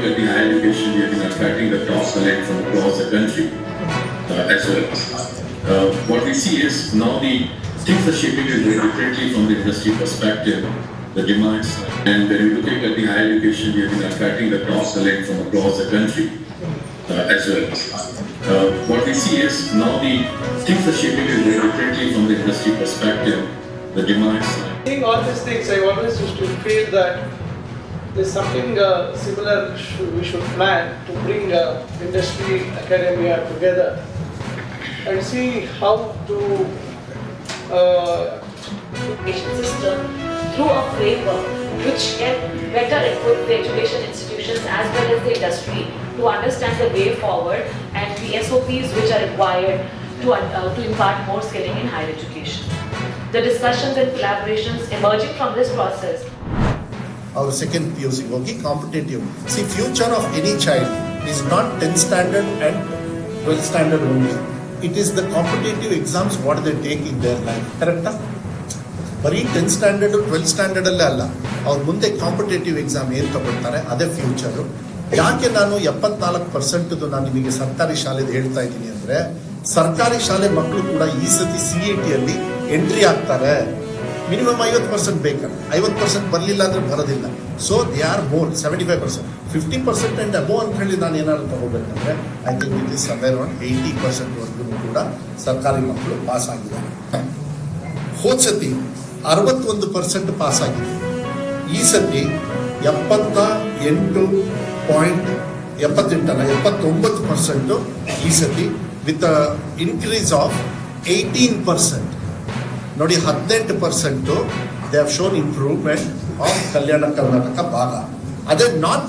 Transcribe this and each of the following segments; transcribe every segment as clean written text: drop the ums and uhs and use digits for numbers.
at the higher education, we have been attracting the top talent from across the country as well. What we see is now the things are shaping very differently from the industry perspective, the demands. And when we look at the higher education, we have been attracting the top talent from across the country as well. What we see is now the things are shaping very differently from the industry perspective, the demands. Seeing all these things, I always used to feel that there's something similar we should plan to bring industry, academia together and see how to education system through a framework which can better equip the education institutions as well as the industry to understand the way forward and the SOPs which are required to impart more skilling in higher education. The discussions and collaborations emerging from this process. Our second PUC ಹೋಗಿ competitive. Future of any child is not 10th standard and 12th standard only. It is the competitive exams what they take in their life. Correct? ಬರೀ 10th standard 12th standard ಅಲ್ಲೇ ಅಲ್ಲ, ಅವ್ರು ಮುಂದೆ competitive exam ಏನು ತಗೊಳ್ತಾರೆ ಅದೇ future. ಯಾಕೆ ನಾನು 74% ನಾನು ನಿಮಗೆ ಸರ್ಕಾರಿ ಶಾಲೆದು ಹೇಳ್ತಾ ಇದ್ದೀನಿ ಅಂದರೆ, ಸರ್ಕಾರಿ ಶಾಲೆ ಮಕ್ಕಳು ಕೂಡ ಈ ಸತಿ CET ಅಲ್ಲಿ ಎಂಟ್ರಿ ಆಗ್ತಾರೆ. ಮಿನಿಮಮ್ 50% ಬೇಕಲ್ಲ, 50% ಬರಲಿಲ್ಲ ಅಂದ್ರೆ ಬರೋದಿಲ್ಲ. So they are more 75%, 50% and above ಅಂತ ಹೇಳಿ ನಾನು ಏನಾದ್ರು ತಗೋಬೇಕಂದ್ರೆ I think it is somewhere around 80% ವರ್ಗು ಕೂಡ ಸರ್ಕಾರಿ ಮಕ್ಕಳು ಪಾಸ್ ಆಗಿದ್ದಾರೆ. ಹೋದ ಸತಿ 61% ಪಾಸ್ ಆಗಿದೆ. ಈ ಸತಿ 79% ಈ ಸತಿ ವಿತ್ ಇನ್ಕ್ರೀಸ್ ಆಫ್ 18%. ನೋಡಿ, 18% they have shown improvement of Kalyana Karnataka ಭಾಗ. ಅದೇ ನಾನ್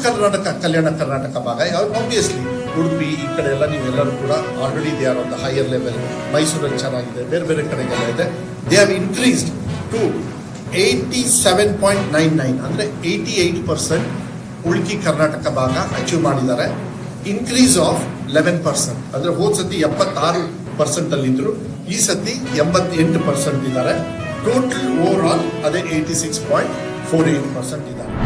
ಕಲ್ಯಾಣ ಕರ್ನಾಟಕ ಭಾಗ ಆಬ್ವಿಯಸ್ಲಿ ಉಡುಪಿ ಈ ಕಡೆ ಎಲ್ಲ ನೀವೆಲ್ಲರೂ ಕೂಡ already they are on the higher level. ಮೈಸೂರಲ್ಲಿ ಚೆನ್ನಾಗಿದೆ, ಬೇರೆ ಬೇರೆ ಕಡೆಗೆಲ್ಲ ಇದೆ. ದೇ ಹ್ಯಾವ್ ಇನ್ಕ್ರೀಸ್ಡ್ ಟು 87.99 ಅಂದರೆ 88% ಉಳುಕಿ ಕರ್ನಾಟಕ ಭಾಗ ಅಚೀವ್ ಮಾಡಿದ್ದಾರೆ. ಇನ್ಕ್ರೀಸ್ ಆಫ್ 11% ಅಂದರೆ ಹೋದ ಸತಿ 76% ಅಲ್ಲಿದ್ದರು, ಈ ಸತಿ 88% ಇದ್ದಾರೆ. ಟೋಟಲ್ ಓವರ್ ಆಲ್ ಅದೇ 86.48% ಇದ್ದಾರೆ.